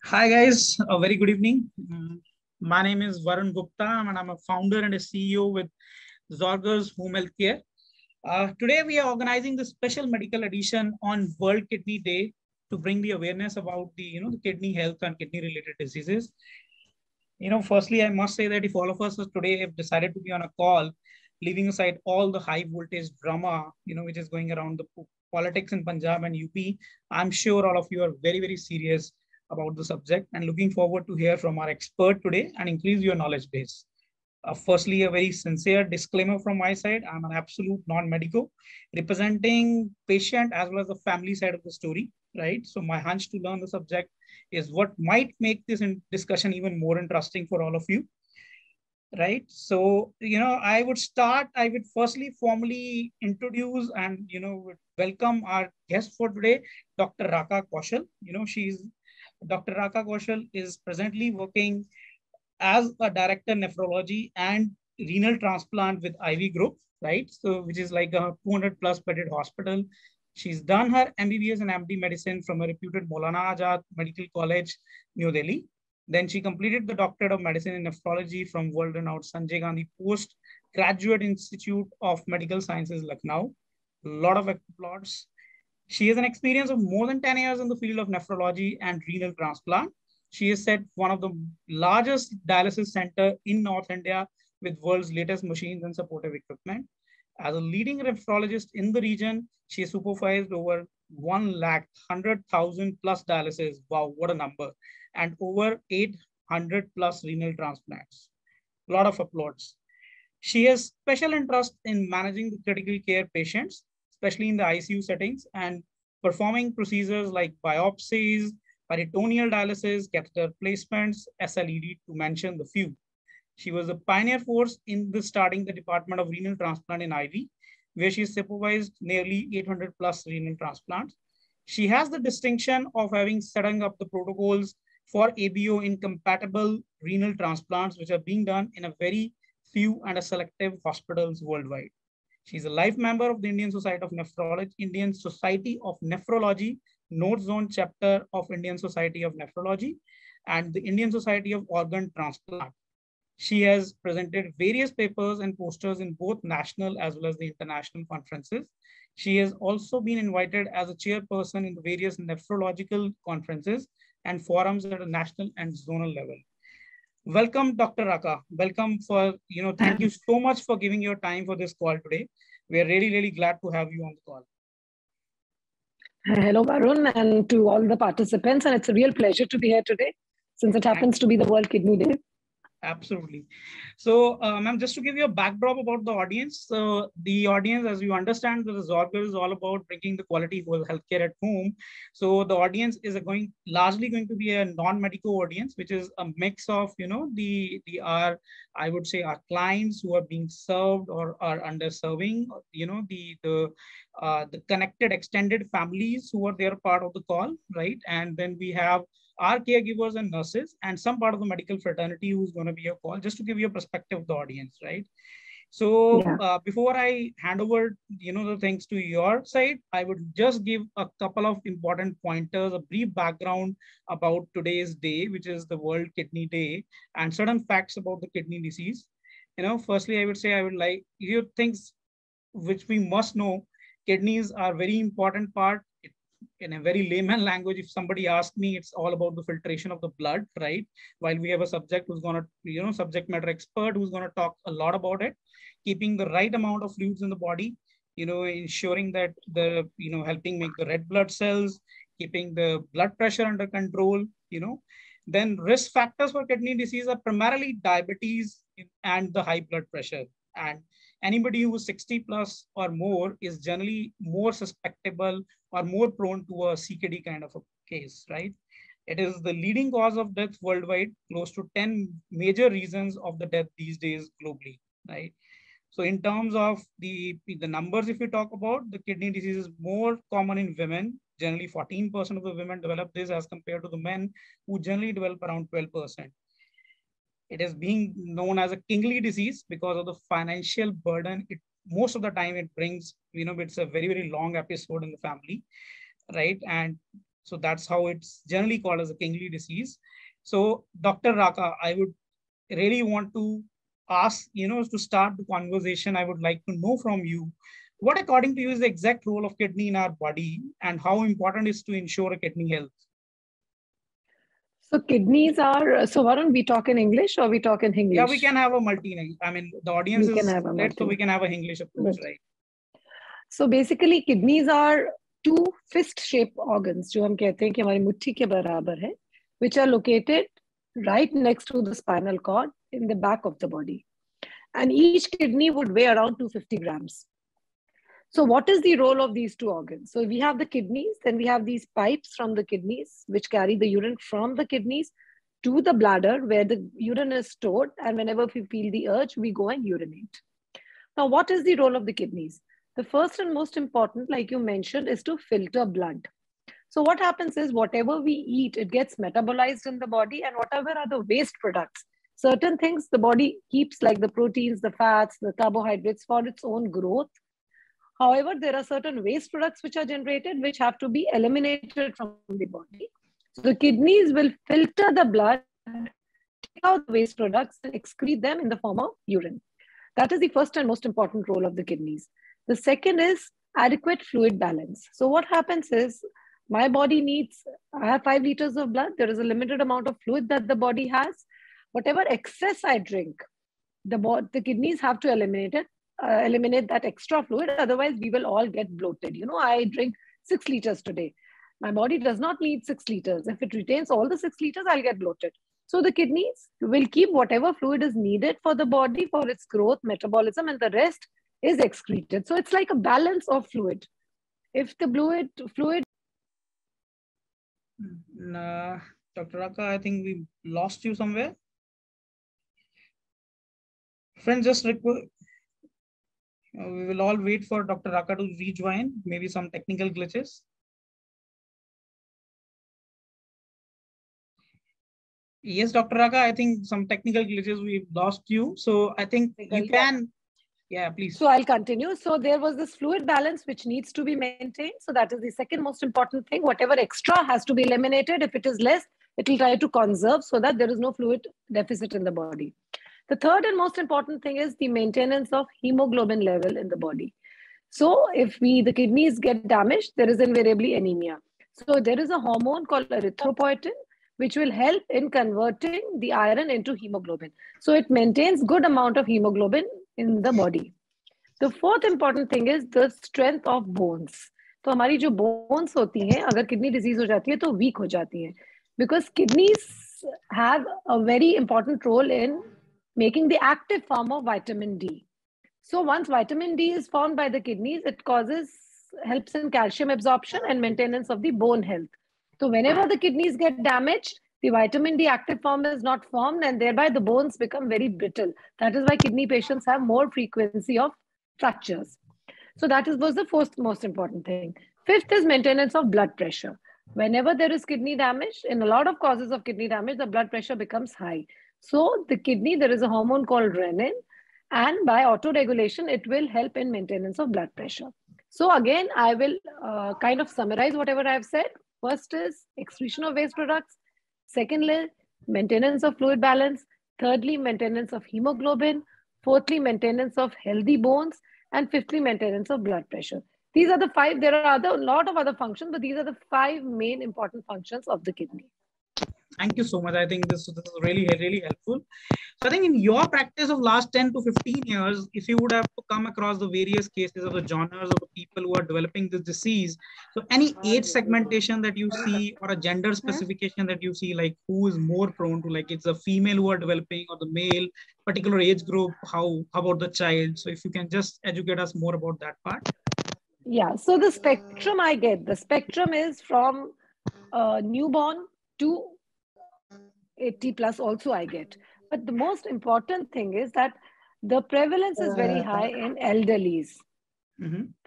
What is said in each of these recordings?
Hi guys, a very good evening. My name is Varun Gupta and I'm a founder and a CEO with Zorgers Home Healthcare. Today we are organizing the special medical edition on World Kidney Day to bring the awareness about the kidney health and kidney related diseases. Firstly, I must say that if all of us today have decided to be on a call, leaving aside all the high voltage drama, which is going around the politics in Punjab and UP, I'm sure all of you are very, very serious about the subject and looking forward to hear from our expert today and increase your knowledge base. Firstly, a very sincere disclaimer from my side. I'm an absolute non-medico representing patient as well as the family side of the story, right? So my hunch to learn the subject is what might make this discussion even more interesting for all of you, right? So, I would firstly formally introduce and, welcome our guest for today, Dr. Raka Kaushal. Dr. Raka Kaushal is presently working as a director nephrology and renal transplant with Ivy Group, right? So, which is like a 200 plus bedded hospital. She's done her MBBS and MD medicine from a reputed Maulana Azad Medical College, New Delhi. Then she completed the doctorate of medicine in nephrology from world-renowned Sanjay Gandhi Postgraduate Institute of Medical Sciences, Lucknow. A lot of applause. She has an experience of more than 10 years in the field of nephrology and renal transplant. She is set one of the largest dialysis center in North India with world's latest machines and supportive equipment. As a leading nephrologist in the region, she has supervised over 1,100,000 plus dialysis. Wow, what a number. And over 800 plus renal transplants. A lot of applause. She has special interest in managing the critical care patients, especially in the ICU settings, and performing procedures like biopsies, peritoneal dialysis, catheter placements, SLED, to mention the few. She was a pioneer force in starting the Department of Renal Transplant in Ivy, where she supervised nearly 800 plus renal transplants. She has the distinction of having setting up the protocols for ABO incompatible renal transplants, which are being done in a very few and a selective hospitals worldwide. She's a life member of the Indian Society of Nephrology, North Zone chapter of Indian Society of Nephrology, and the Indian Society of Organ Transplant. She has presented various papers and posters in both national as well as the international conferences. She has also been invited as a chairperson in the various nephrological conferences and forums at a national and zonal level. Welcome, Dr. Raka. Welcome thank you so much for giving your time for this call today. We are really, really glad to have you on the call. Hello, Varun, and to all the participants. And it's a real pleasure to be here today, since it happens to be the World Kidney Day. Absolutely. So, ma'am, just to give you a backdrop about the audience. So, the audience, as you understand, the Zorgers is all about bringing the quality healthcare at home. So, the audience is largely going to be a non-medical audience, which is a mix of, I would say, our clients who are being served or are underserving, the connected extended families who are there part of the call, right? And then we have our caregivers and nurses and some part of the medical fraternity who's going to be a call, just to give you a perspective of the audience, right? So before I hand over, the things to your side, I would just give a couple of important pointers, a brief background about today's day, which is the World Kidney Day, and certain facts about the kidney disease. Firstly, I would say things which we must know. Kidneys are very important part. In a very layman language, if somebody asks me, it's all about the filtration of the blood, right? While we have a subject who's going to, subject matter expert who's going to talk a lot about it, keeping the right amount of fluids in the body, ensuring that helping make the red blood cells, keeping the blood pressure under control, Then risk factors for kidney disease are primarily diabetes and the high blood pressure. And anybody who is 60 plus or more is generally more susceptible or more prone to a CKD kind of a case, right? It is the leading cause of death worldwide, close to 10 major reasons of the death these days globally, right? So in terms of the numbers, if we talk about, the kidney disease is more common in women. Generally 14% of the women develop this as compared to the men who generally develop around 12%. It is being known as a kingly disease because of the financial burden. Most of the time it brings, it's a very, very long episode in the family, right? And So that's how it's generally called as a Kingsley disease. So Dr. Raka, I would really want to ask, to start the conversation, I would like to know from you, what according to you is the exact role of kidney in our body and how important is to ensure a kidney health? So kidneys are, so why don't we talk in English or we talk in English? Yeah, we can have a I mean, the audience is split, so we can have a English approach, right? So basically kidneys are two fist-shaped organs, जो हम कहते हैं कि हमारी मुट्ठी के बराबर है, which are located right next to the spinal cord in the back of the body. And each kidney would weigh around 250 grams. So what is the role of these two organs? So we have the kidneys, then we have these pipes from the kidneys, which carry the urine from the kidneys to the bladder where the urine is stored. And whenever we feel the urge, we go and urinate. Now, what is the role of the kidneys? The first and most important, like you mentioned, is to filter blood. So what happens is whatever we eat, it gets metabolized in the body, and whatever are the waste products, certain things the body keeps, like the proteins, the fats, the carbohydrates, for its own growth. However, there are certain waste products which are generated, which have to be eliminated from the body. So the kidneys will filter the blood, take out the waste products and excrete them in the form of urine. That is the first and most important role of the kidneys. The second is adequate fluid balance. So what happens is my body needs, I have 5 liters of blood. There is a limited amount of fluid that the body has. Whatever excess I drink, the kidneys have to eliminate that extra fluid. Otherwise, we will all get bloated. I drink 6 liters today. My body does not need 6 liters. If it retains all the 6 liters, I'll get bloated. So the kidneys will keep whatever fluid is needed for the body for its growth, metabolism, and the rest is excreted. So it's like a balance of fluid. If the fluid. Dr. Raka, I think we lost you somewhere. Friends, just request. We will all wait for Dr. Raka to rejoin. Maybe some technical glitches. Yes, Dr. Raka, I think some technical glitches, we've lost you. So I think you can, yeah, please. So I'll continue. So there was this fluid balance which needs to be maintained. So that is the second most important thing. Whatever extra has to be eliminated. If it is less, it will try to conserve so that there is no fluid deficit in the body. The third and most important thing is the maintenance of hemoglobin level in the body. So if the kidneys get damaged, there is invariably anemia. So there is a hormone called erythropoietin, which will help in converting the iron into hemoglobin. So it maintains good amount of hemoglobin in the body. The fourth important thing is the strength of bones. तो हमारी जो bones होती हैं, अगर kidney disease हो जाती है तो weak हो जाती हैं, because kidneys have a very important role in making the active form of vitamin D. So once vitamin D is formed by the kidneys, it helps in calcium absorption and maintenance of the bone health. So whenever the kidneys get damaged, the vitamin D active form is not formed, and thereby the bones become very brittle. That is why kidney patients have more frequency of fractures. So that was the fourth most important thing. Fifth is maintenance of blood pressure. Whenever there is kidney damage, in a lot of causes of kidney damage, the blood pressure becomes high. So the kidney, there is a hormone called renin, and by auto-regulation, it will help in maintenance of blood pressure. So again, I will kind of summarize whatever I've said. First is excretion of waste products. Secondly, maintenance of fluid balance. Thirdly, maintenance of hemoglobin. Fourthly, maintenance of healthy bones. And fifthly, maintenance of blood pressure. These are the 5. There are a lot of other functions, but these are the 5 main important functions of the kidney. Thank you so much. I think this is really, really helpful. So I think in your practice of last 10 to 15 years, if you would have to come across the various cases of the genres of the people who are developing this disease, so any age segmentation that you see or a gender specification that you see, like who is more prone to, like it's a female who are developing or the male, particular age group, how about the child? So if you can just educate us more about that part. Yeah, so the spectrum I get, the spectrum is from newborn to 80 plus also I get. But the most important thing is that the prevalence is very high in elderlies.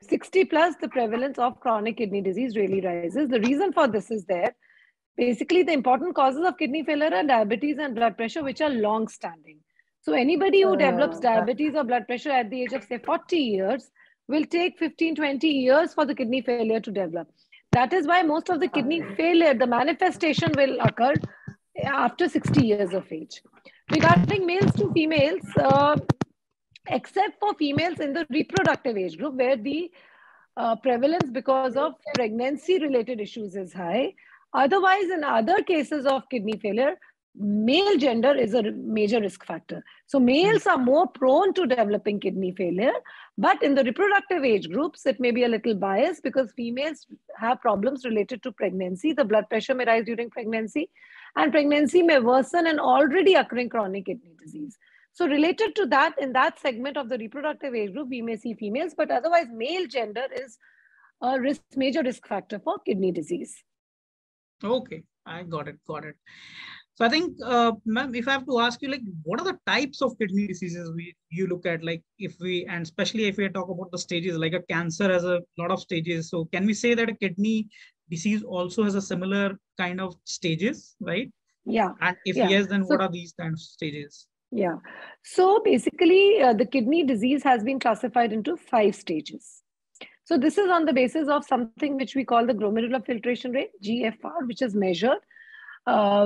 60 plus, the prevalence of chronic kidney disease really rises. The reason for this is there. Basically, the important causes of kidney failure are diabetes and blood pressure, which are long-standing. So anybody who develops diabetes or blood pressure at the age of, say, 40 years will take 15, 20 years for the kidney failure to develop. That is why most of the kidney failure, the manifestation will occur after 60 years of age. Regarding males to females, except for females in the reproductive age group, where the prevalence because of pregnancy related issues is high. Otherwise, in other cases of kidney failure, male gender is a major risk factor. So males are more prone to developing kidney failure, but in the reproductive age groups, it may be a little biased because females have problems related to pregnancy. The blood pressure may rise during pregnancy, and pregnancy may worsen an already occurring chronic kidney disease. So related to that, in that segment of the reproductive age group, we may see females, but otherwise male gender is a major risk factor for kidney disease. Okay, I got it. So I think, ma'am, if I have to ask you, like, what are the types of kidney diseases you look at, like, and especially if we talk about the stages, like a cancer has a lot of stages. So can we say that a kidney disease also has a similar kind of stages, right? Yeah. And if yes, then what are these kinds of stages? Yeah. So basically, the kidney disease has been classified into 5 stages. So this is on the basis of something which we call the glomerular filtration rate, GFR, which is measured.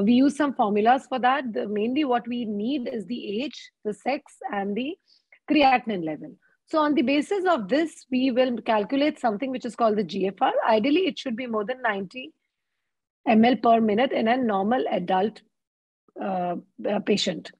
We use some formulas for that. Mainly what we need is the age, the sex, and the creatinine level. So on the basis of this, we will calculate something which is called the GFR. Ideally, it should be more than 90 ml per minute in a normal adult patient.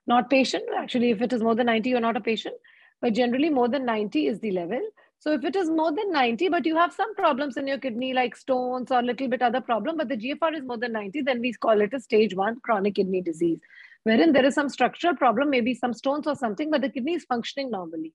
Not patient, actually, if it is more than 90, you're not a patient, but generally more than 90 is the level. So if it is more than 90, but you have some problems in your kidney like stones or a little bit other problem, but the GFR is more than 90, then we call it a stage 1 chronic kidney disease, wherein there is some structural problem, maybe some stones or something, but the kidney is functioning normally.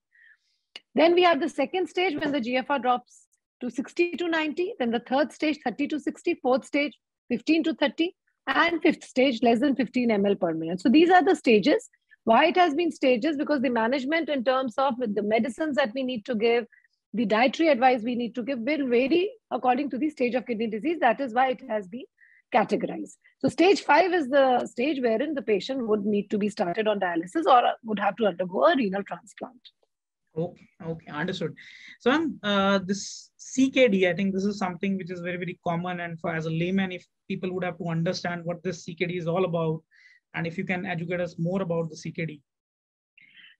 Then we have the second stage when the GFR drops to 60 to 90, then the third stage 30 to 60, fourth stage 15 to 30, and fifth stage less than 15 ml per minute. So these are the stages. Why it has been stages? Because the management in terms of the medicines that we need to give, the dietary advice we need to give will vary according to the stage of kidney disease. That is why it has been categorized. So stage 5 is the stage wherein the patient would need to be started on dialysis or would have to undergo a renal transplant. Okay, understood. So this CKD, I think this is something which is very, very common. And as a layman, if people would have to understand what this CKD is all about, and if you can educate us more about the CKD.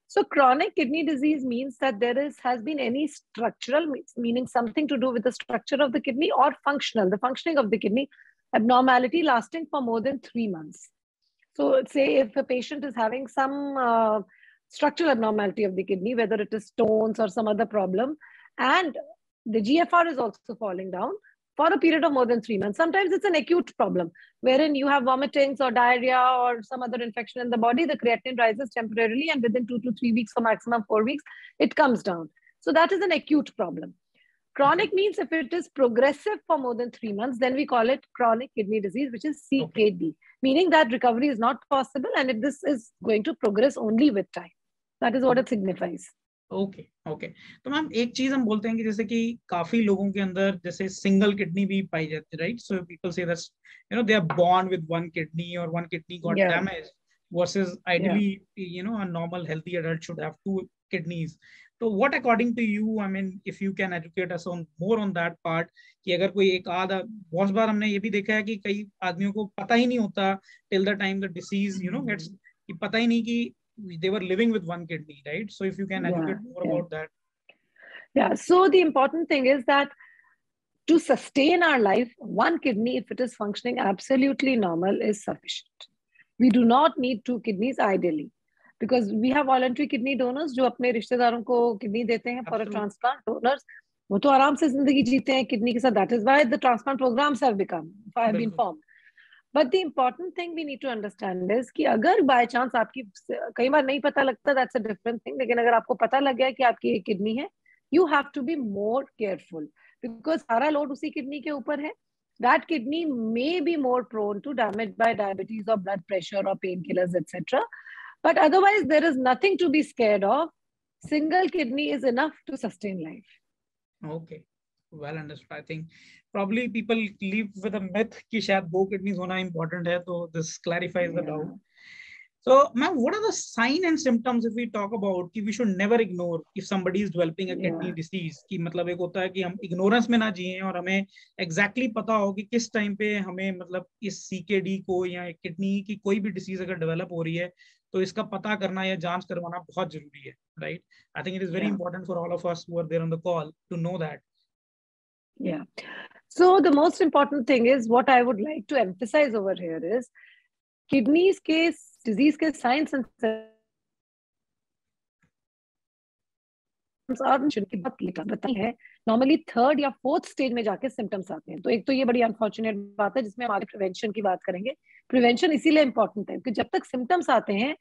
So chronic kidney disease means that has been any structural, meaning something to do with the structure of the kidney, or functional, the functioning of the kidney abnormality lasting for more than 3 months. So say if a patient is having some structural abnormality of the kidney, whether it is stones or some other problem, and the GFR is also falling down for a period of more than 3 months. Sometimes it's an acute problem wherein you have vomitings or diarrhea or some other infection in the body, the creatinine rises temporarily, and within 2 to 3 weeks or maximum 4 weeks, it comes down. So that is an acute problem. Chronic means if it is progressive for more than 3 months, then we call it chronic kidney disease, which is CKD, meaning that recovery is not possible and this is going to progress only with time. That is what it signifies. Okay. तो ma'am एक चीज हम बोलते हैं कि जैसे कि काफी लोगों के अंदर जैसे सिंगल किडनी भी पाई जाती है, राइट? सो पीपल से that's they are born with one kidney or one kidney got damaged versus ideally a normal healthy adult should have 2 kidneys. So what according to you, I mean, if you can educate us on more on that part, कि अगर कोई एक आधा, बहुत बार हमने ये भी देखा है कि कई आदमियों को पता ही नहीं होता till the time the disease gets, कि पता ही नहीं कि they were living with one kidney, right? So if you can educate more about that. Yeah, so the important thing is that to sustain our life, one kidney, if it is functioning absolutely normal, is sufficient. We do not need 2 kidneys ideally, because we have voluntary kidney donors जो अपने रिश्तेदारों को kidney देते हैं for a transplant. Donors वो तो आराम से जिंदगी जीते हैं kidney के साथ. That is why the transplant programs have been formed. But the important thing we need to understand is कि अगर by chance आपकी कई बार नहीं पता लगता, that's a different thing. लेकिन अगर आपको पता लग गया कि आपकी एक kidney है, you have to be more careful because सारा load उसी kidney के ऊपर है. That kidney may be more prone to damage by diabetes or blood pressure or painkillers, etc. But otherwise, there is nothing to be scared of. Single kidney is enough to sustain life. Okay. Well understood. I think probably people live with a myth कि शायद 2 kidneys होना important है, तो this clarifies the doubt. So, ma'am, what are the sign and symptoms if we talk about कि we should never ignore if somebody is developing a kidney disease? कि मतलब एक होता है कि हम ignorance में ना जिए और हमें exactly पता हो कि किस टाइम पे हमें मतलब इस CKD को या किडनी की कोई भी डिसीज अगर डेवलप हो रही है तो इसका पता करना या जांच करवाना बहुत जरूरी है, right? I think it is very important for all of us who are there on the call to know that. Yeah. So the most important thing is what I would like to emphasize over here is kidneys के disease के signs and symptoms are की बात बताई है normally third या fourth stage में जाके symptoms आते हैं। तो एक तो ये बड़ी अनफॉर्चुनेट बात है जिसमें हम आगे प्रिवेंशन की बात करेंगे। प्रिवेंशन इसीलिए इंपॉर्टेंट है क्योंकि जब तक सिम्टम्स आते हैं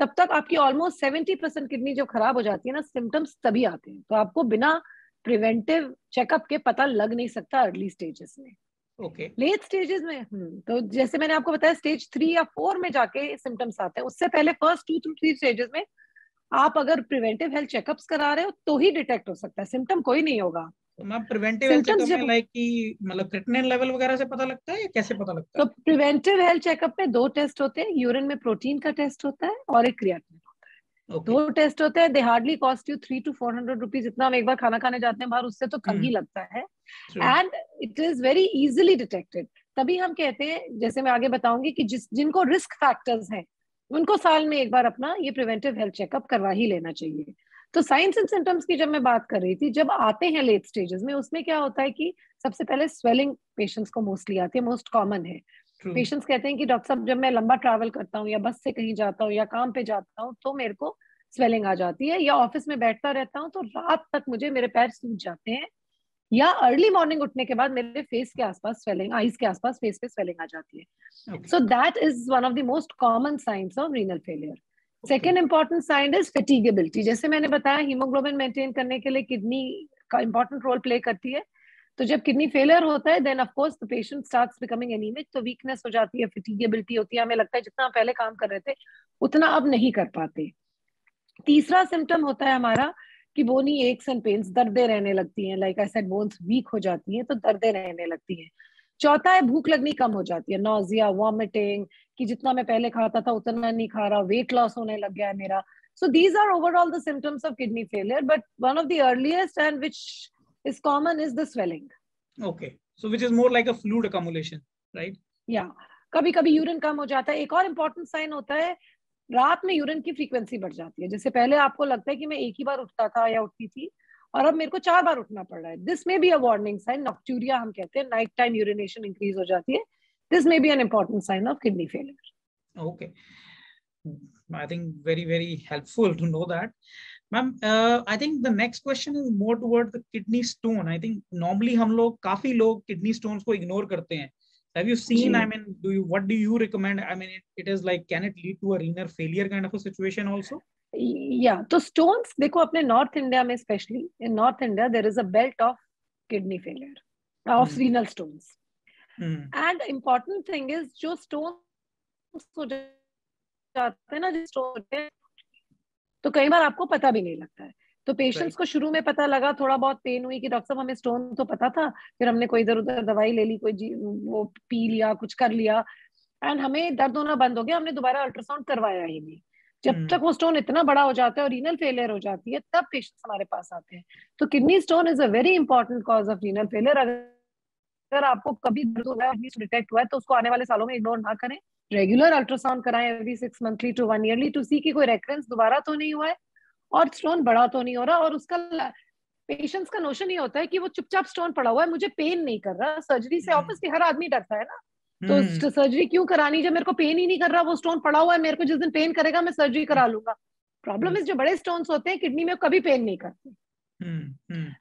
तब तक आपकी ऑलमोस्ट 70% किडनी जो खराब हो जाती है ना, सिम्टम्स तभी आते हैं। तो आपको बिना प्रिवेंटिव चेकअप के पता लग नहीं सकता अर्ली स्टेजेस में। लेट स्टेजेस में तो जैसे मैंने आपको बताया स्टेज 3 या 4 में जाके सिम्टम्स आते हैं। उससे पहले फर्स्ट 2 to 3 स्टेजेस में आप अगर प्रिवेंटिव हेल्थ चेकअप्स करा रहे हो तो ही डिटेक्ट हो सकता है, सिम्टम कोई नहीं होगा। तो मैम प्रिवेंटिव हेल्थ चेकअप में लाइक कि मतलब क्रिएटिनिन लेवल वगैरह से पता लगता है या कैसे पता लगता है? तो प्रिवेंटिव हेल्थ चेकअप में 2 टेस्ट होते हैं, यूरिन में प्रोटीन का टेस्ट होता है और एक क्रिएटिनिन होता है। 2 टेस्ट होते हैं। They hardly cost you 300 to 400 rupees, इतना हम एक बार खाना खाने जाते हैं बाहर उससे तो कम ही लगता है। And it is very easily detected. तभी हम कहते हैं, जैसे मैं आगे बताऊंगी, कि जिनको रिस्क फैक्टर्स हैं उनको साल में एक बार अपना ये प्रिवेंटिव हेल्थ चेकअप करवा ही लेना चाहिए। तो साइंस एंड सिम्टम्स की जब मैं बात कर रही थी, जब आते हैं लेट स्टेजेस में, उसमें क्या होता है कि सबसे पहले स्वेलिंग पेशेंट्स को मोस्टली आती है, मोस्ट कॉमन है। पेशेंट्स कहते हैं कि डॉक्टर साहब जब मैं लंबा ट्रैवल करता हूँ या बस से कहीं जाता हूँ या काम पे जाता हूँ तो मेरे को स्वेलिंग आ जाती है, या ऑफिस में बैठता रहता हूँ तो रात तक मुझे मेरे पैर सूज जाते हैं, या अर्ली मॉर्निंग उठने के बाद मेरे फेस के आसपास स्वेलिंग, आईज के आसपास फेस पे स्वेलिंग आ जाती है। So that is one of the most common signs of renal failure. Second important sign is fatigability. जैसे मैंने बताया हीमोग्लोबिन मेंटेन करने के लिए किडनी का इंपॉर्टेंट रोल प्ले करती है। तो जब किडनी फेलियर होता है then of course the patient starts becoming anaemic, तो वीकनेस हो जाती है, फैटिगेबिलिटी होती है, हमें लगता है जितना पहले काम कर रहे थे उतना अब नहीं कर पाते। तीसरा सिम्टम होता है हमारा कि बोनी एक्स एंड पेन्स, दर्दें रहने लगती हैं, like I said bones weak हो जाती हैं तो दर्दें रहने लगती हैं। चौथा है भूख लगनी कम हो जाती है, नॉजिया, वॉमिटिंग, कि जितना मैं पहले खाता था उतना नहीं खा रहा, वेट लॉस होने लग गया है मेरा। So these are overall the symptoms of kidney failure, but one of the earliest and which is common is the swelling. Okay, so which is more like a fluid accumulation, right? या कभी कभी urine कम हो जाता है। एक और important sign होता है, रात में यूरिन की फ्रीक्वेंसी बढ़ जाती है। जैसे पहले आपको लगता है कि मैं एक ही बार उठता था या उठती थी और अब मेरे को 4 बार उठना पड़ रहा है। This may be a warning sign, नॉक्टूरिया हम कहते हैं, नाइट टाइम यूरिनेशन इंक्रीज हो जाती है। This may be an important sign of kidney failure. Okay, I think very helpful to know that. Ma'am, I think the next question is more toward the kidney stone. I think normally काफी लोग kidney stones को ignore करते हैं. Have you seen? I mean, what do you recommend? I mean, it is like, can it lead to a renal failure kind of a situation also? Yeah, तो stones देखो अपने north India में, specially in north India there is a belt of kidney failure, of renal stones. And important thing is जो stones हो जाते हैं ना, जो स्टोन होते हैं तो कई बार आपको पता भी नहीं लगता है। तो पेशेंट्स को शुरू में पता लगा, थोड़ा बहुत पेन हुई कि डॉक्टर साहब हमें स्टोन तो पता था, फिर हमने कोई इधर उधर दवाई ले ली, कोई वो पी लिया, कुछ कर लिया, एंड हमें दर्द होना बंद हो गया, हमने दोबारा अल्ट्रासाउंड करवाया ही नहीं। जब तक वो स्टोन इतना बड़ा हो जाता है और रीनल फेलियर हो जाती है तब पेशेंट्स हमारे पास आते हैं। तो kidney stone is a very important cause of renal failure. अगर आपको कभी दर्द हो रहा है, डिटेक्ट हुआ है, तो उसको आने वाले सालों में इग्नोर ना करें। रेगुलर अल्ट्रासाउंड कराएं every 6 monthly to 1 yearly to see कि कोई रेकरेंस दोबारा तो नहीं हुआ है और स्टोन बड़ा तो नहीं हो रहा। और उसका पेशेंट्स का नोशन ये होता है कि वो चुपचाप स्टोन पड़ा हुआ है, मुझे पेन नहीं कर रहा। सर्जरी से ऑब्वियसली हर आदमी डरता है ना, तो सर्जरी क्यों करानी जब मेरे को पेन ही नहीं कर रहा, वो स्टोन पड़ा हुआ है, मेरे को जिस दिन पेन करेगा मैं सर्जरी करा लूंगा। प्रॉब्लम इज जो बड़े स्टोन्स होते हैं किडनी में कभी पेन नहीं करते,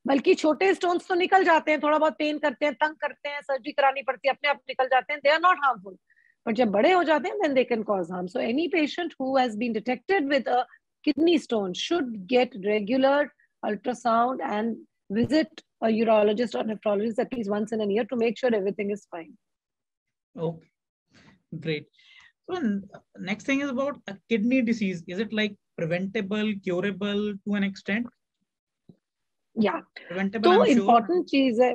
बल्कि छोटे स्टोन्स तो निकल जाते हैं, थोड़ा बहुत पेन करते हैं, तंग करते हैं, सर्जरी करानी पड़ती है, अपने आप निकल जाते हैं, they are not harmful. But जब बड़े हो जाते हैं then they can cause harm. So any patient who has been detected with a kidney stone should get regular ultrasound and visit a urologist or nephrologist at least once in a year to make sure everything is fine. Okay, great. So next thing is about a kidney disease. Is it like preventable, curable to an extent? Yeah. Preventable, तो I'm sure. important चीज है।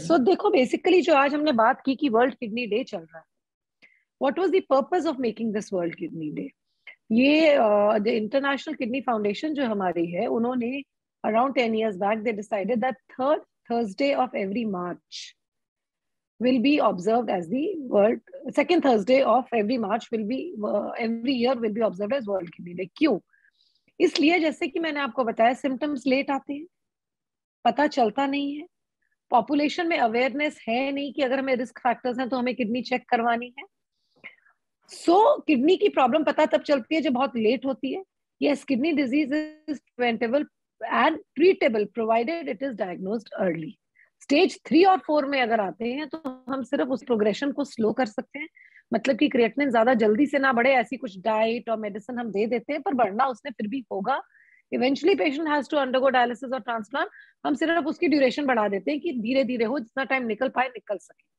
So देखो basically जो आज हमने बात की कि वर्ल्ड किडनी डे चल रहा है, what was the purpose of making this World Kidney Day? ये द इंटरनेशनल किडनी फाउंडेशन जो हमारी है, उन्होंने around 10 years back they decided that third Thursday of every March will be observed as the world, second Thursday of every March will be every year will be observed as World Kidney Day. क्यों? इसलिए जैसे कि मैंने आपको बताया, symptoms late आते हैं, पता चलता नहीं है, पॉपुलेशन में अवेयरनेस है नहीं कि अगर हमें रिस्क फैक्टर्स हैं तो हमें किडनी चेक करवानी है. किडनी की प्रॉब्लम पता तब चलती है जब बहुत लेट होती है. Yes, kidney disease is preventable and treatable provided it is diagnosed early. Stage 3 और 4 में अगर आते हैं तो हम सिर्फ उस प्रोग्रेशन को स्लो कर सकते हैं, मतलब कि क्रिएटिनिन ज्यादा जल्दी से ना बढ़े, ऐसी कुछ डाइट और मेडिसिन हम दे देते हैं, पर बढ़ना उसने फिर भी होगा. Eventually patient has to undergo dialysis और ट्रांसप्लांट. हम सिर्फ उसकी ड्यूरेशन बढ़ा देते हैं कि धीरे धीरे हो, जितना टाइम निकल पाए निकल सके.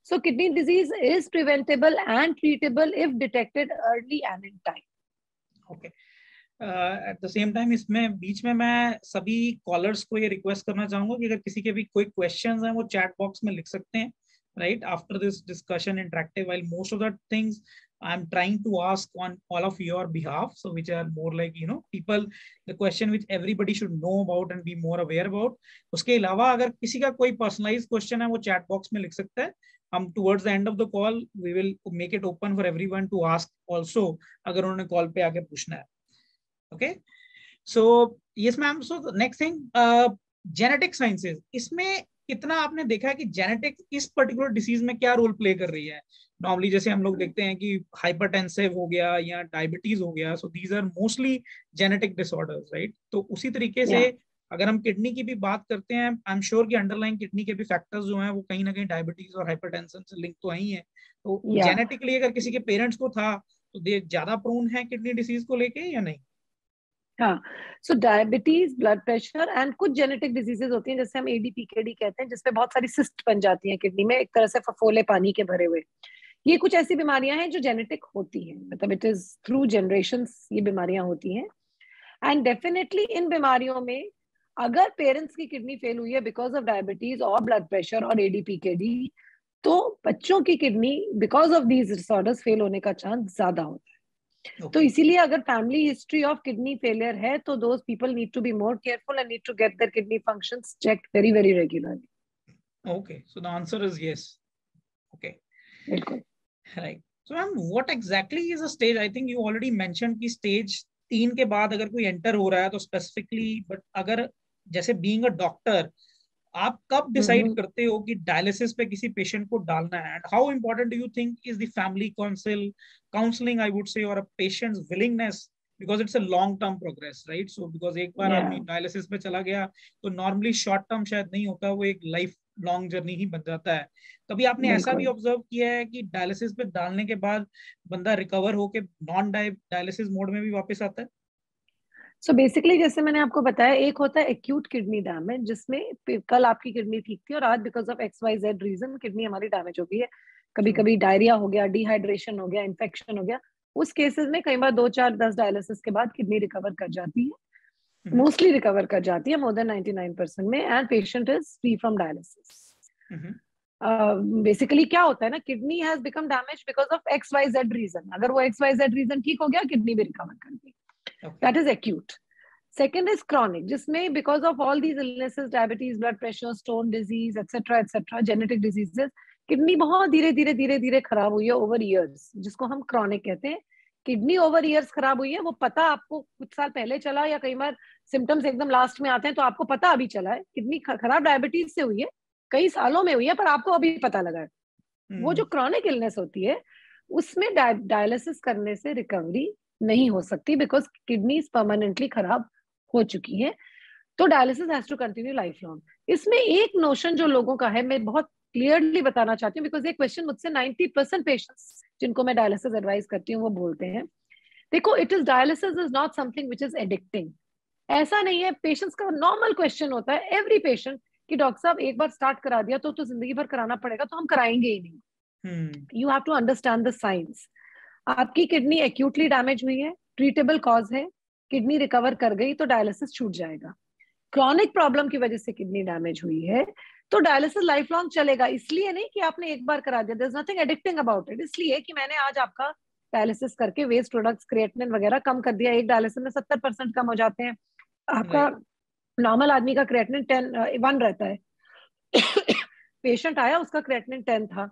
So kidney disease is preventable and treatable if detected early and in time. Okay. At the same time, इसमें बीच में मैं सभी कॉलर्स को ये रिक्वेस्ट करना चाहूंगा कि अगर किसी के भी कोई क्वेश्चंस हैं वो चैट बॉक्स में लिख सकते हैं, right? After this discussion interactive, while most of the things I'm trying to ask on all of your behalf, so which are more like, you know, people, the question which everybody should know about and be more aware about. उसके अलावा अगर किसी का कोई personalise question है वो chat box में लिख सकता है. हम towards the end of the call we will make it open for everyone to ask also अगर उन्होंने कॉल पे आके पूछना है. Okay, so yes ma'am. So the next thing, genetic sciences, इसमें कितना आपने देखा है कि जेनेटिक इस पर्टिकुलर डिसीज में क्या रोल प्ले कर रही है? नॉर्मली जैसे हम लोग देखते हैं कि हाइपरटेंसिव हो गया या डायबिटीज हो गया, so these are mostly genetic disorders, right? तो उसी तरीके से अगर हम किडनी की भी बात करते हैं, आई एम श्योर कि अंडरलाइन किडनी के भी फैक्टर्स जो हैं वो कहीं ना कहीं डायबिटीज और हाइपरटेंशन से लिंक तो है ही है. तो जेनेटिकली अगर किसी के पेरेंट्स को था तो दे ज्यादा प्रोन है किडनी डिसीज को लेके या नहीं? हाँ, सो डायबिटीज, ब्लड प्रेशर एंड कुछ जेनेटिक डिजीजेस होती हैं, जैसे हम एडीपीकेडी कहते हैं, जिसमें बहुत सारी सिस्ट बन जाती हैं किडनी में, एक तरह से फफोले पानी के भरे हुए. ये कुछ ऐसी बीमारियां हैं जो जेनेटिक होती हैं, मतलब इट इज थ्रू जनरेशंस ये बीमारियां होती हैं. एंड डेफिनेटली इन बीमारियों में अगर पेरेंट्स की किडनी फेल हुई है बिकॉज ऑफ डायबिटीज और ब्लड प्रेशर और एडीपीकेडी, तो बच्चों की kidney because of these disorders fail होने का चांस ज्यादा होता है. तो इसीलिए अगर family history of kidney failure है तो those people need to be more careful and need to get their kidney functions checked very very regularly. Okay, so the answer is yes. Okay. बिल्कुल. Right. So ma'am, what exactly is a stage? I think you already mentioned कि stage 3 के बाद अगर कोई enter हो रहा है तो स्पेसिफिकली, बट अगर जैसे बीइंग अ डॉक्टर आप कब डिसाइड करते हो कि डायलिसिस पे किसी पेशेंट को डालना है? And how important do you think is the family counselling I would say, और a patient's willingness, because it's a long term progress, right? So because एक बार आदमी डायलिसिस पे चला गया तो नॉर्मली शॉर्ट टर्म शायद नहीं होता, वो एक लाइफ लॉन्ग जर्नी ही बन जाता है. कभी आपने ऐसा भी ऑब्जर्व किया है कि डायलिसिस पे डालने के बाद बंदा रिकवर होके नॉन डायलिसिस मोड में भी वापस आता है? सो बेसिकली जैसे मैंने आपको बताया, एक होता है एक्यूट किडनी डैमेज, जिसमें कल आपकी किडनी ठीक थी और आज because of XYZ reason kidney हमारी डैमेज हो गई है. कभी कभी डायरिया हो गया, डिहाइड्रेशन हो गया, इन्फेक्शन हो गया. उस केसेस में कई बार 2, 4, 10 डायलिसिस के बाद किडनी रिकवर कर जाती है, मोस्टली रिकवर कर जाती है, मोर देन 99% में, and patient is free from dialysis. Basically क्या होता है ना, kidney has become damage because of XYZ reason. अगर वो XYZ रीजन ठीक हो गया, किडनी भी रिकवर कर गई. That is acute. Second is chronic, जिसमें because of all these illnesses, diabetes, blood pressure, stone disease, etc., genetic diseases, kidney बहुत धीरे धीरे धीरे धीरे खराब हुई है over years, जिसको हम chronic कहते हैं. किडनी over years खराब हुई है, वो पता आपको कुछ साल पहले चला, या कई बार सिम्टम्स एकदम लास्ट में आते हैं तो आपको पता अभी चला है. किडनी खराब डायबिटीज से हुई है, कई सालों में हुई है, पर आपको अभी पता लगा है. वो जो chronic illness होती है उसमें डायलिसिस करने से रिकवरी नहीं हो सकती, बिकॉज किडनीज परमानेंटली खराब हो चुकी हैं. तो dialysis has to continue life long. इसमें एक नोशन जो लोगों का है, मैं बहुत क्लियरली बताना चाहती हूँ, बिकॉज ये क्वेश्चन मुझसे 90% पेशेंट्स जिनको मैं डायलिसिस एडवाइस करती हूँ वो बोलते हैं. देखो, it is dialysis is not something which is addicting. ऐसा नहीं है. पेशेंट्स का नॉर्मल क्वेश्चन होता है, एवरी पेशेंट, कि डॉक्टर साहब एक बार स्टार्ट करा दिया तो जिंदगी भर कराना पड़ेगा, तो हम कराएंगे ही नहीं. You have to understand the science. आपकी किडनी एक्यूटली डैमेज हुई है, ट्रीटेबल कॉज है, किडनी रिकवर कर गई तो डायलिसिस छूट जाएगा. क्रॉनिक प्रॉब्लम की वजह से किडनी डैमेज हुई है तो डायलिसिस लाइफ लॉन्ग चलेगा. इसलिए नहीं कि आपने एक बार करा दिया, there is nothing addicting about it. इसलिए कि मैंने आज आपका डायलिसिस करके वेस्ट प्रोडक्ट्स क्रिएटिनिन वगैरह कम कर दिया, एक डायलिसिस में 70% कम हो जाते हैं। आपका नॉर्मल आदमी का क्रिएटिनिन 1 रहता है, पेशेंट आया उसका क्रिएटिनिन 10 था,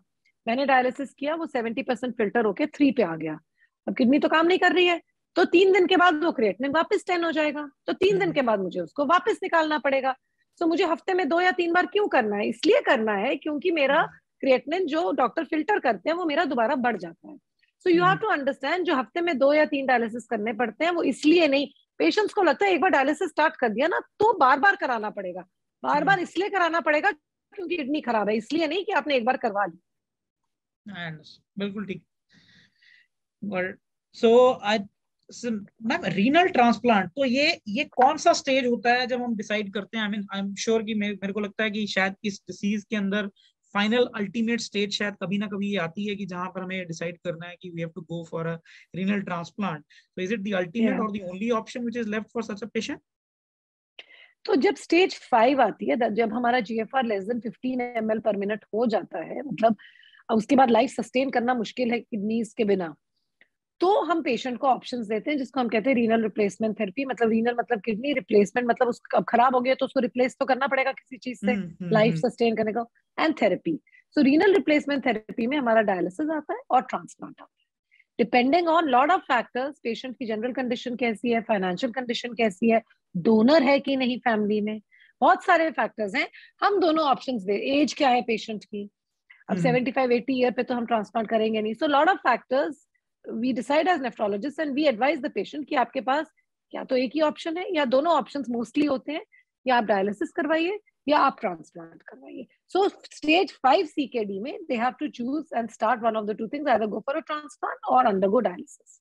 मैंने डायलिसिस किया, वो 70% फिल्टर होके 3 पे आ गया। अब किडनी तो काम नहीं कर रही है, तो 3 दिन के बाद वो क्रिएटिनिन वापस 10 हो जाएगा, तो 3 दिन के बाद मुझे उसको वापस निकालना पड़ेगा। तो मुझे हफ्ते में 2 या 3 बार क्यों करना है? इसलिए करना है क्योंकि मेरा क्रिएटिनिन जो डॉक्टर फिल्टर करते हैं वो मेरा दोबारा बढ़ जाता है। So you have to understand, जो हफ्ते में 2 या 3 डायलिसिस करने पड़ते हैं वो इसलिए नहीं, पेशेंट्स को लगता है एक बार डायलिसिस स्टार्ट कर दिया ना तो बार बार कराना पड़ेगा, बार बार इसलिए कराना पड़ेगा क्योंकि किडनी खराब है, इसलिए नहीं कि आपने एक बार करवा ली। बिल्कुल ठीक। सो आज मैम रीनल ट्रांसप्लांट, तो ये कौन सा स्टेज होता है जब हम डिसाइड करते हैं? आई एम श्योर कि मेरे को लगता है कि शायद इस डिसीज के अंदर फाइनल अल्टीमेट स्टेज शायद कभी ना कभी ये आती है कि जहां पर हमें डिसाइड करना है कि we have to go for a renal transplant. So is it the ultimate और the only option which is left for such a patient? तो जब स्टेज 5 आती है, जब हमारा GFR लेस देन 15 ml पर मिनट हो जाता है, मतलब उसके बाद लाइफ सस्टेन करना मुश्किल है किडनीज के बिना, तो हम पेशेंट को ऑप्शंस देते हैं जिसको हम कहते हैं रीनल रिप्लेसमेंट थेरेपी। मतलब रीनल मतलब किडनी, रिप्लेसमेंट मतलब उसका अब खराब हो गया तो उसको रिप्लेस तो करना पड़ेगा किसी चीज से लाइफ सस्टेन करने को, and therapy. So renal replacement therapy में हमारा डायलिसिस आता है और ट्रांसप्लांट आता है, depending on lot of factors. Patient की जनरल कंडीशन कैसी है, फाइनेंशियल कंडीशन कैसी है, डोनर है कि नहीं फैमिली में, बहुत सारे फैक्टर्स हैं। हम दोनों ऑप्शंस दे, एज क्या है पेशेंट की, अब 75-80 ईयर पे तो हम ट्रांसप्लांट करेंगे नहीं। So lot of factors we decide as nephrologist and we advise the patient कि आपके पास क्या तो एक ही ऑप्शन है या दोनों ऑप्शंस मोस्टली होते हैं, या आप डायलिसिस करवाइए या आप ट्रांसप्लांट करवाइए। सो स्टेज 5 CKD में they have to choose and start one of the 2 things, either go for a transplant और अंडरगो डायलिसिस।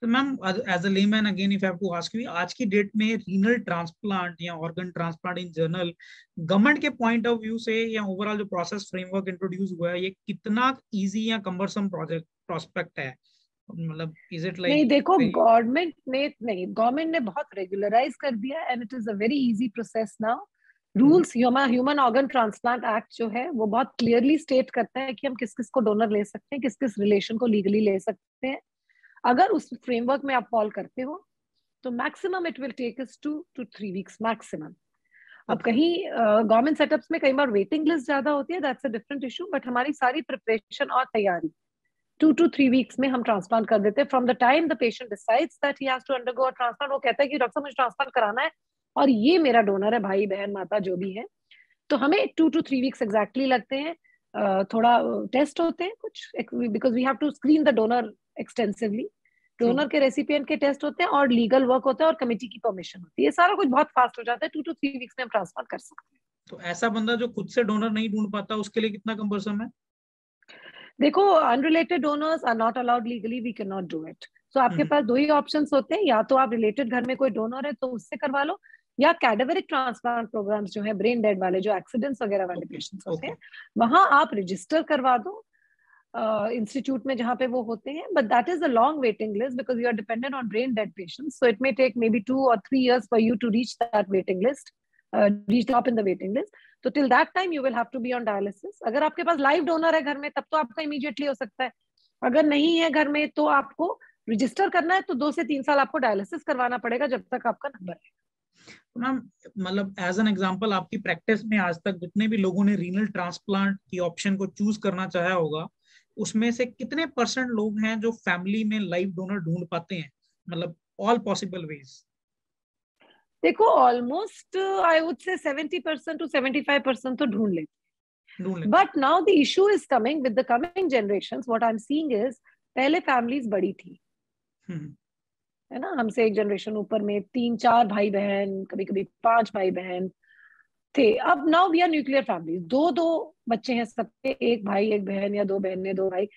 तो ma'am as a layman again if I have to ask you, आज की date में renal transplant या organ transplant in general government के point of view से या overall जो प्रोसेस फ्रेमवर्क इंट्रोड्यूस हुआ है, ये कितना इजी या कम्बरसम प्रोजेक्ट प्रोस्पेक्ट है? मतलब इज इट लाइक नहीं, देखो गवर्नमेंट ने बहुत रेगुलराइज कर दिया and it is a very easy process now. Rules, human organ transplant act जो है वो बहुत क्लियरली स्टेट करता है कि हम किस किस को डोनर ले सकते हैं, किस किस रिलेशन को लीगली ले सकते हैं। अगर उस फ्रेमवर्क में आप फॉल करते हो तो maximum it will take us 2 to 3 weeks maximum. अब कहीं गवर्नमेंट सेटअप्स में कई बार वेटिंग लिस्ट ज्यादा होती है, that's a different issue, but हमारी सारी प्रिपरेशन और तैयारी 2 to 3 weeks में हम ट्रांसप्लांट कर देते हैं। From the time the patient decides that he has to undergo a transplant, वो कहता है कि डॉक्टर साहब मुझे ट्रांसप्लांट कराना है और ये मेरा डोनर है, भाई बहन माता जो भी है, तो हमें 2 to 3 weeks एग्जैक्टली लगते हैं। थोड़ा टेस्ट होते हैं कुछ, because we have to screen the donor extensively, donor के रेसिपिएंट के टेस्ट होते हैं और लीगल वर्क होता है और कमेटी की परमिशन होती है, ये सारा कुछ बहुत फास्ट हो जाता है। 2 to 3 weeks में हम ट्रांसफर कर सकते हैं। तो ऐसा बंदा जो खुद से डोनर नहीं ढूंढ पाता उसके लिए कितना कम्बरसम है? देखो, unrelated donors are not allowed legally, we can not do it. So आपके पास 2 ही ऑप्शंस होते हैं, या तो आप रिलेटेड घर में कोई डोनर है तो उससे करवा लो, या कैडेवरिक ट्रांसप्लांट प्रोग्राम्स जो है ब्रेन डेड वाले, जो एक्सीडेंट्स वगैरह वाले पेशेंट्स होते हैं, वहां आप रजिस्टर करवा दो इंस्टीट्यूट में जहाँ पे वो होते हैं, but that is a long waiting list because you are dependent on brain dead patients, so it may take may be 2 or 3 years for you to reach that waiting list, reach up in the waiting list. तो till that time you will have to be on dialysis. अगर आपके पास live donor है घर में तब तो आपका immediately हो सकता है, अगर नहीं है घर में तो आपको रजिस्टर करना है, तो 2 से 3 साल आपको डायलिसिस करवाना पड़ेगा जब तक आपका नंबर है। मैम मतलब एज एन एग्जांपल, आपकी प्रैक्टिस में आज तक जितने भी लोगों ने रीनल ट्रांसप्लांट की ऑप्शन को चूज करना चाहा होगा, उसमें से कितने % लोग हैं जो फैमिली में लाइव डोनर ढूंढ पाते हैं, मतलब ऑल पॉसिबल वेज? देखो, ऑलमोस्ट आई वुड से 70% to 75% तो ढूंढ लेते, but now the issue is coming with the coming generations. What I am seeing is, पहले फैमिलीज बड़ी थी, है ना, हमसे एक जनरेशन ऊपर में 3-4 भाई बहन, कभी कभी 5 भाई बहन थे। अब now we are nuclear family, 2-2 बच्चे हैं सबके, एक भाई एक बहन या 2 बहनें 2 भाई।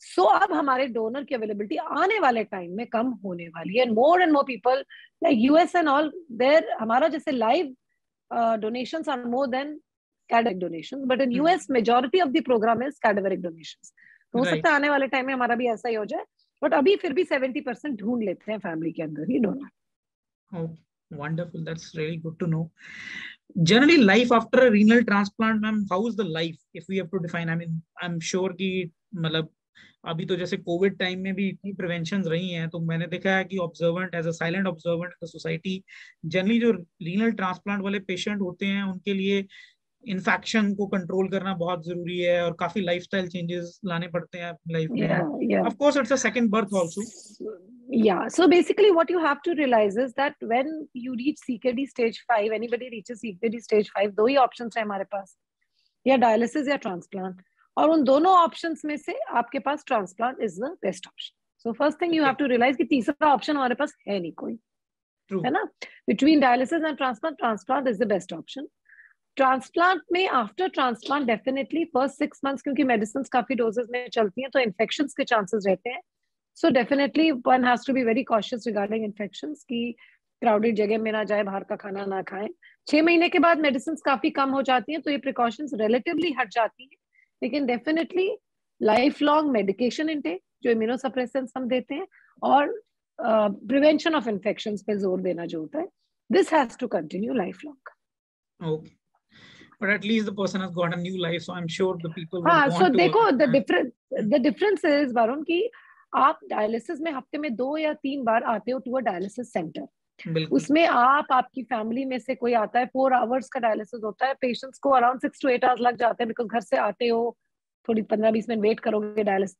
सो अब हमारे डोनर की अवेलेबिलिटी आने वाले टाइम में कम होने वाली है, and more people like US and all there, हमारा जैसे live donations are more than cadaveric donations, but in US majority of the programme is cadaveric donations. तो हो सकता है आने वाले टाइम में हमारा भी ऐसा ही हो जाए, बट अभी फिर भी 70% ढूंढ लेते हैं फैमिली के अंदर ही donor. Oh, wonderful. That's really good to know. Generally, life after a renal transplant, ma'am, how is the life? If we have to define, I mean, I'm sure कि मतलब अभी तो जैसे कोविड टाइम में भी इतनी प्रिवेंशन रही हैं, तो मैंने देखा है कि observant as a silent observant in the society, generally जो रीनल ट्रांसप्लांट वाले पेशेंट होते हैं उनके लिए इन्फेक्शन को कंट्रोल करना बहुत जरूरी है, और काफी लाइफस्टाइल चेंजेस लाने पड़ते हैं अपनी लाइफ में। Yeah. Of course it's a second birth also. Yeah. So basically, what you have to realize is that when you reach CKD stage 5, anybody reaches CKD stage 5, दो ही options है हमारे पास, या dialysis या transplant. और उन दोनों options में से आपके पास transplant is the best option. So first thing you have to realize कि तीसरा option हमारे पास है नहीं कोई, है ना? Between dialysis and transplant, transplant is the best option. Transplant में after transplant definitely first 6 months क्योंकि मेडिसिन काफी डोजेस में चलती हैं तो इन्फेक्शंस के चांसेस रहते हैं. So definitely one has to be very cautious regarding infections कि क्राउडेड जगह में ना जाए, बाहर का खाना ना खाएं. 6 महीने के बाद मेडिसिन काफी कम हो जाती हैं तो ये प्रिकॉशंस रिलेटिवली हट जाती हैं, लेकिन definitely life long medication intake जो इम्यूनोसप्रेसेंट्स हम देते हैं और प्रिवेंशन ऑफ इन्फेक्शंस पे जोर देना जो होता है, this has to continue life long. Okay, but at least the person has got a new life, so I'm sure the people would हाँ, want so to देखो the difference is वरुण कि आप डायलिसिस में हफ्ते में 2 या 3 बार आते हो टू अ डायलिसिस सेंटर. उसमें आपकी फैमिली में से कोई आता है, 4 hours का डायलिसिस होता है, पेशेंट्स को अराउंड 6 to 8 hours लग जाते हैं बिकॉज घर से आते हो, थोड़ी 15-20 मिनट वेट करोगे डायलिसिस,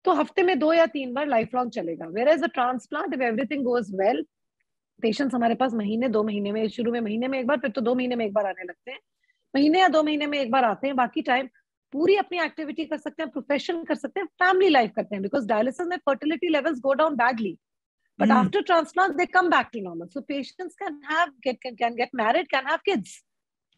तो हफ्ते में 2 या 3 बार लाइफ लॉन्ग चलेगा. Whereas a transplant if everything goes well, patients हमारे पास महीने 2 महीने में, शुरू में महीने में एक बार, फिर तो 2 महीने में एक बार आने लगते हैं, महीने या 2 महीने में एक बार आते हैं, बाकी टाइम पूरी अपनी एक्टिविटी कर सकते हैं, प्रोफेशन कर सकते हैं, फैमिली लाइफ करते हैं, बिकॉज डायलिसिस में fertility levels go down badly, but after transplant they come back to normal, so patients can get married, can have kids.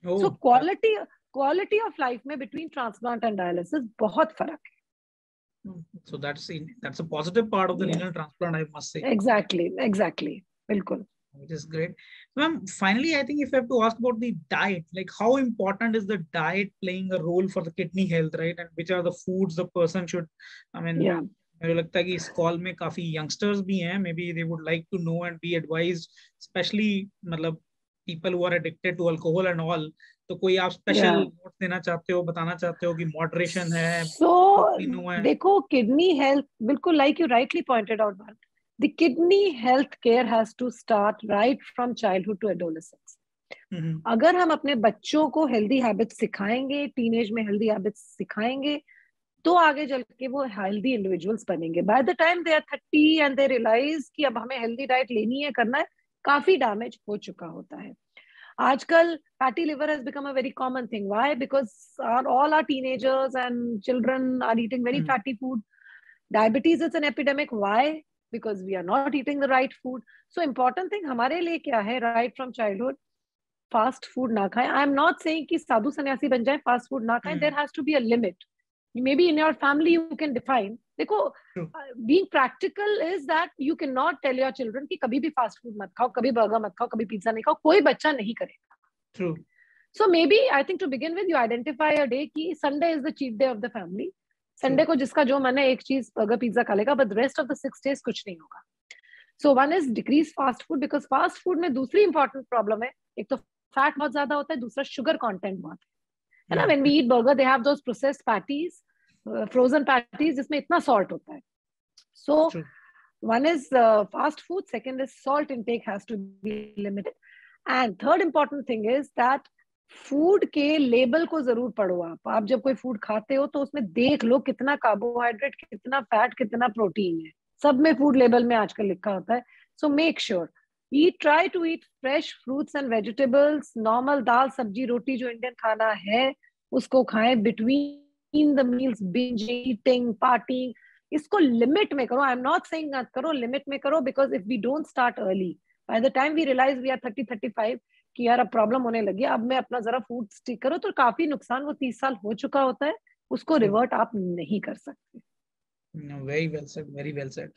So quality of life में between transplant and dialysis बहुत फर्क है. So that's a positive part of the renal transplant, I must say. Exactly बिल्कुल. Which is great. Ma'am, finally, I think if I have to ask about the diet, like how important is the diet playing a role for the kidney health, right? And which are the foods the person should, I mean, मुझे लगता है कि इस call में काफी youngsters भी हैं, maybe they would like to know and be advised, specially मतलब people who are addicted to alcohol and all. तो कोई आप स्पेशल नोट देना चाहते हो, बताना चाहते हो कि मॉडरेशन है? देखो किडनी हेल्थ, बिल्कुल like you rightly pointed out, the kidney health care has to start right from childhood to adolescence. अगर हम अपने बच्चों को हेल्दी हैबिट्स सिखाएंगे, टीनेज में हेल्दी हैबिट्स सिखाएंगे, तो आगे चल के वो हेल्दी इंडिविजुअल्स बनेंगे. By the time they are 30 and they realise कि अब हमें हेल्दी डाइट लेनी है, करना है, काफी डैमेज हो चुका होता है. आजकल fatty liver has become a very common thing. Why? Because all our teenagers and children are eating very fatty food. Diabetes is an epidemic. Why? Because we are not eating the right food. So important thing हमारे लिए क्या है? Right from childhood, fast food ना खाएं. I am not saying कि साधु सन्यासी बन जाए, fast food ना खाएं. There has to be a limit. Maybe in your family you can define. देखो, being practical is that you cannot tell your children कि कभी भी fast food मत खाओ, कभी burger मत खाओ, कभी pizza नहीं खाओ. कोई बच्चा नहीं करेगा. True. So maybe I think to begin with you identify a day कि Sunday is the cheat day of the family. Sunday को जिसका जो मन है एक चीज बर्गर पिज्जा खा लेगा, but rest of the 6 days कुछ नहीं होगा. सो one is decrease fast food, because fast food में दूसरी इंपॉर्टेंट प्रॉब्लम है, एक तो फैट बहुत ज्यादा होता है, दूसरा शुगर कंटेंट बहुत है ना. When we eat burger they have those processed patties, frozen patties जिसमें इतना सॉल्ट होता है. So one is fast food, second is salt intake has to be limited, and third important thing is that food के label को जरूर पढ़ो. आप जब कोई फूड खाते हो तो उसमें देख लो कितना कार्बोहाइड्रेट, कितना फैट, कितना प्रोटीन है. सब में फूड लेबल में आजकल लिखा होता है. So make sure try to eat fresh fruits and vegetables. Normal दाल सब्जी रोटी जो इंडियन खाना है उसको खाएं. Between the meals binge eating, partying, इसको लिमिट में करो. आई एम नॉट सेइंग मत करो, लिमिट में करो. Because if we don't start early, by the time we realise we are 30-35 कि यार अब प्रॉब्लम होने लगी, अब मैं अपना जरा फूड स्टिक करो, तो काफी नुकसान वो 30 साल हो चुका होता है, उसको रिवर्ट आप नहीं कर सकते. Very well said, very well said.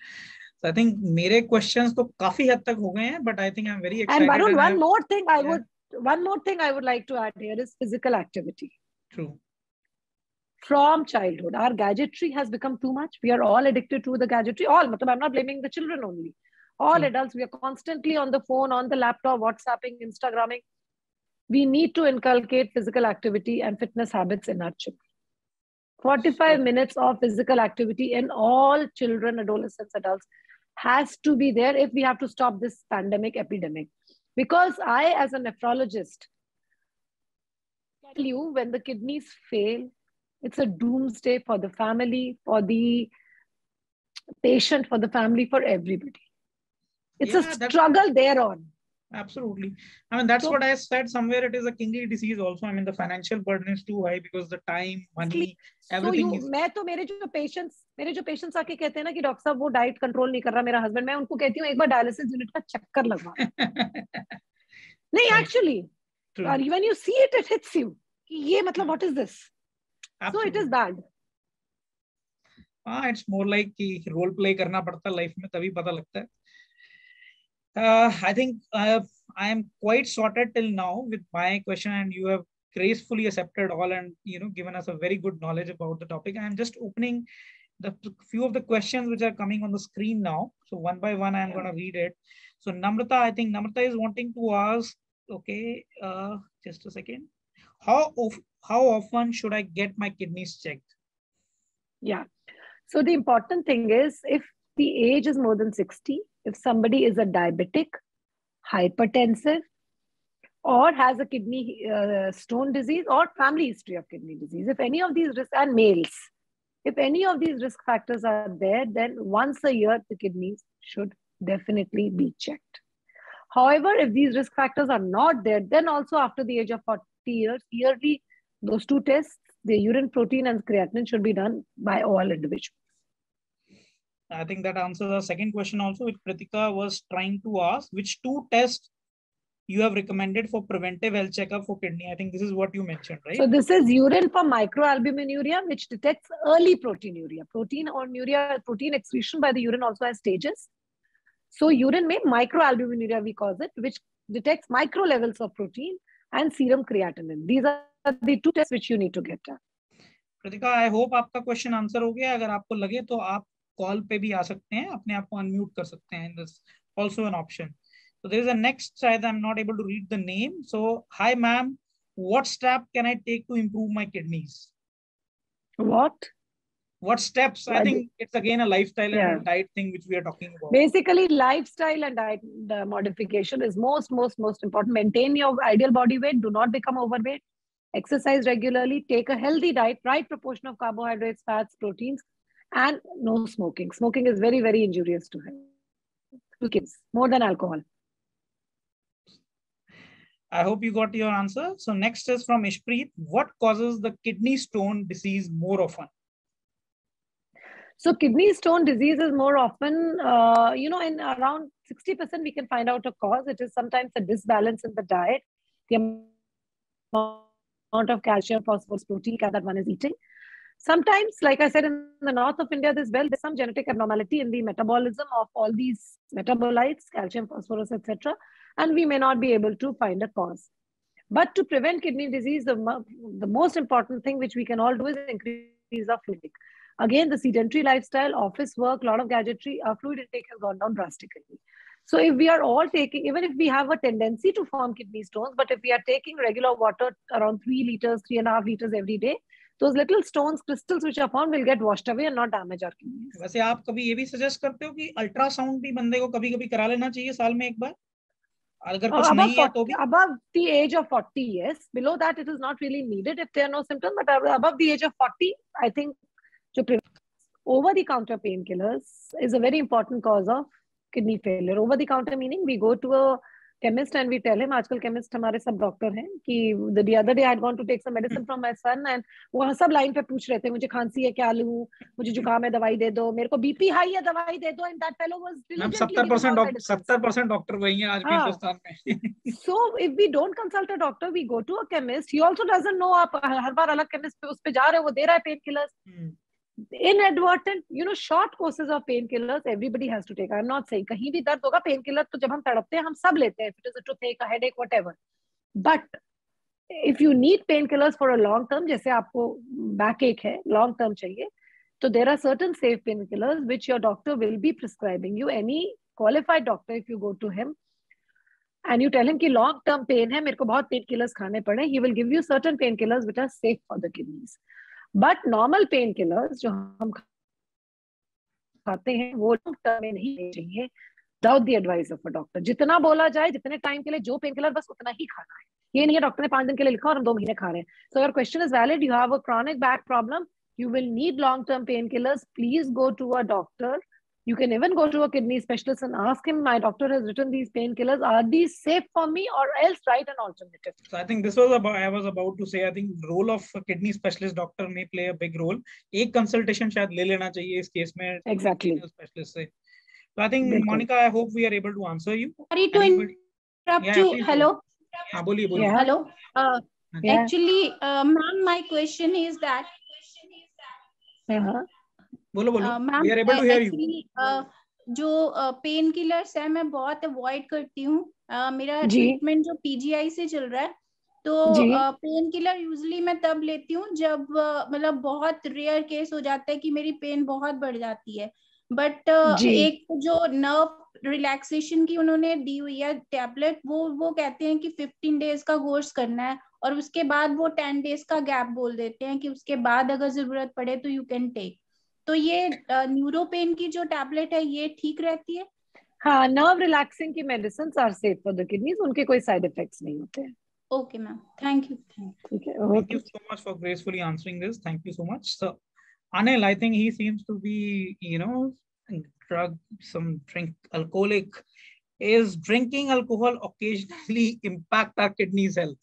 So I think मेरे क्वेश्चंस तो काफी हद तक हो गए हैं, but I think I'm very excited. And Varun, one more thing I would like to add here is physical activity. True. From childhood, our gadgetry has become too much. We are all addicted to the gadgetry. All, I'm not blaming the children only. All adults, we are constantly on the phone, on the laptop, WhatsApping, Instagramming. We need to inculcate physical activity and fitness habits in our children. 45 minutes of physical activity in all children, adolescents, adults has to be there if we have to stop this pandemic epidemic. Because I, as a nephrologist, tell you, when the kidneys fail, it's a doomsday for the family, for the patient, for the family, for everybody. It's a struggle thereon. Absolutely. I mean, that's what I said somewhere. It is a kingly disease also. I mean, the financial burden is too high because the time, money, everything is... मैं तो मेरे जो patients आके कहते हैं ना कि doctor साहब वो डाइट कंट्रोल नहीं कर रहा मेरा हस्बैंड, मैं उनको कहती हूँ एक बार डायलिसिस यूनिट का चक्कर लगवा. नहीं, actually, when you see it, it hits you. ये मतलब what is this? Absolutely. So it is bad. It's more like कि role play करना पड़ता है life में, तभी पता लगता है. I think I am quite sorted till now with my question, and you have gracefully accepted all and given us a very good knowledge about the topic. I am just opening the few of the questions which are coming on the screen now. So one by one, I am going to read it. So Namrata, I think Namrata is wanting to ask. Okay, just a second. How often should I get my kidneys checked? Yeah. So the important thing is, if the age is more than 60, if somebody is a diabetic, hypertensive, or has a kidney stone disease or family history of kidney disease, if any of these risks, and males, if any of these risk factors are there, then once a year the kidneys should definitely be checked. However, if these risk factors are not there, then also after the age of 40 years, yearly, those two tests, the urine protein and creatinine, should be done by all individuals. I think that answers our second question also, which Pratika was trying to ask. Which two tests you have recommended for preventive health checkup for kidney? I think this is what you mentioned, right? So this is urine for microalbuminuria, which detects early proteinuria. Protein excretion by the urine also has stages. So urine में microalbuminuria we call it, which detects micro levels of protein and serum creatinine. These are the two tests which you need to get done. Pratika, I hope आपका question answer हो गया. अगर आपको लगे तो आप call पे भी आ सकते हैं, अपने आप को अनम्यूट कर सकते हैं. There's also an option. So there is a next side. I'm not able to read the name. So, hi ma'am, what step can I take to improve my kidneys? What steps? I think it's again a lifestyle and a diet thing which we are talking about. Basically, lifestyle and diet modification is most important. Maintain your ideal body weight. Do not become overweight. Exercise regularly. Take a healthy diet. Right proportion of carbohydrates, fats, proteins, and no smoking. Smoking is very, very injurious to kids, more than alcohol. I hope you got your answer. So next is from Ishpreet. What causes the kidney stone disease more often? So kidney stone disease is more often, in around 60% we can find out a cause. It is sometimes a disbalance in the diet, the amount of calcium, phosphorus, protein that one is eating. Sometimes, like I said, in the north of India, there's some genetic abnormality in the metabolism of all these metabolites, calcium, phosphorus, etc. And we may not be able to find a cause. But to prevent kidney disease, the most important thing which we can all do is increase our fluid. Again, the sedentary lifestyle, office work, a lot of gadgetry, our fluid intake has gone down drastically. So if we are all taking, even if we have a tendency to form kidney stones, but if we are taking regular water around 3 liters, 3.5 liters every day, those little stones, crystals which are formed will get washed away and not damage our kidneys. वैसे आप कभी ये भी suggest करते हो कि ultrasound भी बंदे को कभी-कभी करा लेना चाहिए साल में एक बार? अगर कुछ नहीं है तो भी? Above the age of 40, yes. Below that, it is not really needed if there are no symptoms. But above the age of 40, I think over-the-counter painkillers is a very important cause of kidney failure. Over-the-counter meaning we go to a chemist and we tell him, आजकल chemist हमारे सब doctor हैं कि the other day I had gone to take some medicine from my son and वो सब line पे पूछ रहे थे मुझे खांसी है क्या लूँ, मुझे जुकाम है दवाई दे दो, मेरे को बीपी हाई है दवाई दे दो, and that fellow was diligently giving all medicine. 70% doctor वही हैं आज भी हिंदुस्तान में. So if we don't consult a doctor, we go to a chemist. He also doesn't know आप हर बार अलग chemist पे उस पे जा रहे हो, वो दे रहा है painkillers. Inadvertent, short courses of painkillers everybody has to take. I'm not saying कहीं भी दर्द होगा painkiller तो जब हम तड़पते हैं हम सब लेते हैं. If it is a toothache, a headache, whatever. But if you need painkillers for a long term, जैसे आपको backache है, long term चाहिए, so there are certain safe painkillers which your doctor will be prescribing you. Any qualified doctor, if you go to him and you tell him कि long term pain है, मेरे को बहुत painkillers खाने पड़े, he will give you certain painkillers which are safe for the kidneys. But normal pain killers जो हम खाते हैं वो लॉन्ग टर्म में नहीं लेने चाहिए without the advice of a doctor. जितना बोला जाए जितने टाइम के लिए जो पेन किलर बस उतना ही खाना है. ये नहीं है डॉक्टर ने 5 दिन के लिए लिखा और हम 2 महीने खा रहे हैं. So your question is valid. You have a chronic back problem. You will need long-term painkillers. Please go to a doctor. You can even go to a kidney specialist and ask him, my doctor has written these painkillers. Are these safe for me, or else write an alternative? So I think this was about, I was about to say, I think role of a kidney specialist doctor may play a big role. एक consultation शायद ले लेना चाहिए इस case में Exactly. specialist से. So I think Monica, I hope we are able to answer you. Sorry to interrupt you. Hello. हाँ बोलिए बोलिए. Hello. Actually, ma'am, my question is that. बोलो बोलो. Ma'am, we are able to hear you. जो pain killers है मैं बहुत avoid करती हूँ. मेरा ट्रीटमेंट जो पीजीआई से चल रहा है, तो पेन किलर यूजली मैं तब लेती हूँ जब मतलब बहुत रेयर केस हो जाता है कि मेरी पेन बहुत बढ़ जाती है. बट एक जो नर्व रिलैक्सेशन की उन्होंने दी हुई है टैबलेट, वो कहते हैं कि 15 डेज का कोर्स करना है और उसके बाद वो 10 डेज का गैप बोल देते हैं कि उसके बाद अगर जरूरत पड़े तो यू कैन टेक. तो ये न्यूरो पेन की जो टैबलेट है ये ठीक रहती है? हाँ, नर्व रिलैक्सिंग की medicine are safe for the kidneys. उनके कोई साइड इफेक्ट्स नहीं होते हैं. Okay, ma'am. Thank you. ठीक है. Thank you so much for gracefully answering this. Thank you so much. So Anil, I think he seems to be, alcoholic. Is drinking alcohol occasionally impact our kidneys' health?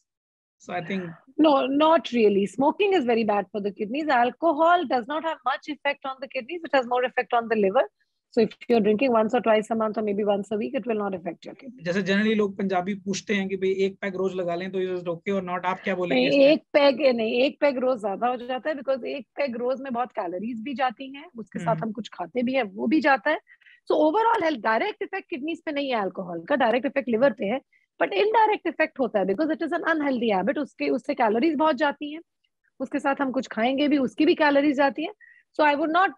So I think no, not really. Smoking is very bad for the kidneys. Alcohol does not have much effect on the kidneys. It has more effect on the liver. So if you're drinking once or twice a month or maybe once a week, it will not affect your kidneys. जैसे generally लोग पंजाबी पूछते हैं कि भाई एक peg रोज लगा लें तो इज ओके और नॉट, आप क्या बोलेंगे? एक पैग रोज ज्यादा हो जाता है, बिकॉज एक पैग रोज में बहुत कैलोरीज भी जाती हैं, उसके साथ हम कुछ खाते भी हैं, वो भी जाता है. So overall health direct effect kidneys पे नहीं है अल्कोहल का, डायरेक्ट इफेक्ट लिवर पे है, बट इनडायरेक्ट इफेक्ट होता है because it is an unhealthy habit. उससे कैलोरीज बहुत जाती हैं, उसके साथ हम कुछ खाएंगे भी, उसकी भी कैलोरीज जाती है. So I would not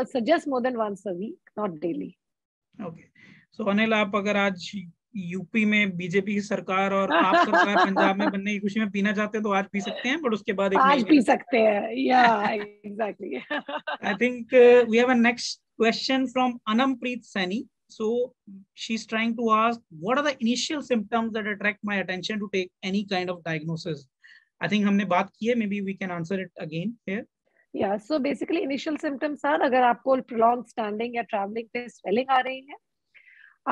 suggest more than once a week, not daily. Okay. So Anil, आप अगर आज यूपी में बीजेपी की सरकार और आप सरकार पंजाब में बनने की खुशी में पीना चाहते हैं तो आज पी सकते हैं, बट उसके बाद आज पी सकते हैं. Yeah, exactly. I think we have a next question from Anampreet Saini. So she's trying to ask, what are the initial symptoms that attract my attention to take any kind of diagnosis? I think हमने बात की है, maybe we can answer it again here. Yeah, so basically initial symptoms are, अगर आपको prolonged standing या traveling पे swelling आ रही है,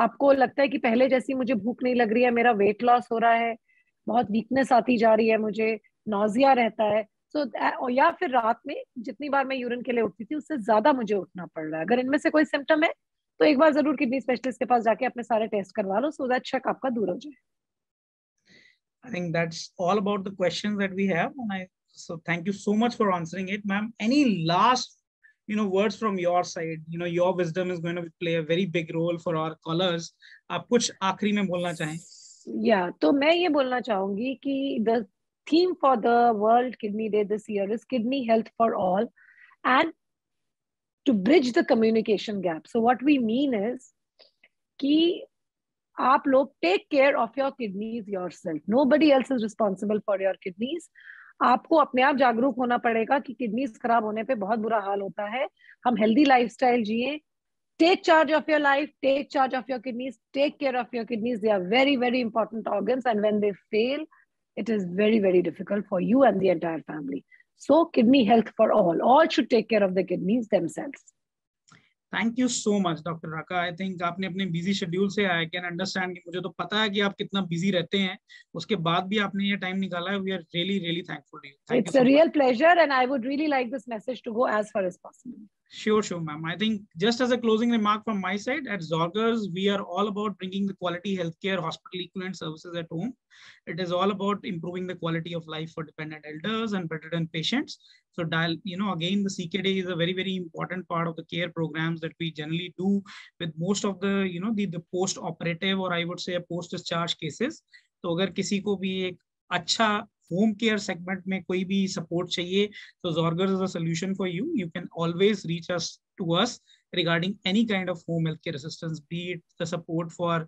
आपको लगता है कि पहले जैसी मुझे भूख नहीं लग रही है, मेरा वेट लॉस हो रहा है, बहुत वीकनेस आती जा रही है, मुझे नॉजिया रहता है, या फिर रात में जितनी बार मैं यूरिन के लिए उठती थी उससे ज्यादा मुझे उठना पड़ रहा है. अगर इनमें से कोई सिम्टम है तो एक बार जरूर किडनी स्पेशलिस्ट के पास जाके अपने सारे टेस्ट करवा लो, सो दैट शक आपका दूर हो जाए. I think that's all about the questions that we have, and so thank you so much for answering it, ma'am. Any last words from your side? Your wisdom is going to play a very big role for our callers. आप कुछ आखिरी में बोलना चाहें? तो मैं ये बोलना चाहूंगी कि the theme for the World Kidney Day this year is kidney health for all, and to bridge the communication gap. So what we mean is कि आप लोग take care of your kidneys yourself. Nobody else is responsible for your kidneys. आपको अपने आप जागरूक होना पड़ेगा कि किडनीज खराब होने पे बहुत बुरा हाल होता है. हम हेल्दी लाइफस्टाइल जिए. Take charge of your life, take charge of your kidneys, take care of your kidneys. They are very very important organs, and when they fail it is very very difficult for you and the entire family. So kidney health for all should take care of the kidneys themselves. Thank you so much, Dr. Raka. I think आपने अपने busy schedule से, I can understand कि मुझे तो पता है कि आप कितना busy रहते हैं, उसके बाद भी आपने ये time निकाला है. We are really really thankful to you. It's a real pleasure, and I would really like this message to go as far as possible. Sure, ma'am. I think just as a closing remark from my side, at Zorgers, we are all about bringing the quality healthcare hospital equivalent services at home. It is all about improving the quality of life for dependent elders and bedridden patients. So again, the CKD is a very, very important part of the care programs that we generally do with most of the, the post-operative, or I would say post-discharge cases. तो अगर किसी को भी एक अच्छा home care segment में कोई भी सपोर्ट चाहिए, तो Zorgers is a solution for you. You can always reach us to us regarding any kind of home healthcare assistance, be it the support for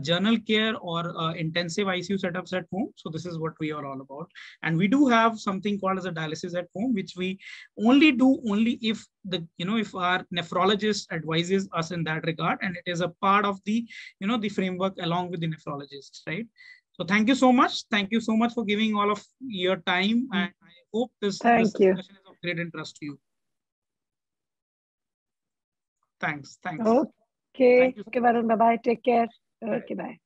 general care or intensive ICU setups at home. So this is what we are all about. And we do have something called as a dialysis at home, which we only do if if our nephrologist advises us in that regard, and it is a part of the the framework along with the nephrologists, right? So thank you so much. Thank you so much for giving all of your time, and I hope this discussion is of great interest to you. Thanks. Okay. Okay, Varun. Bye-bye. Take care. Okay, bye.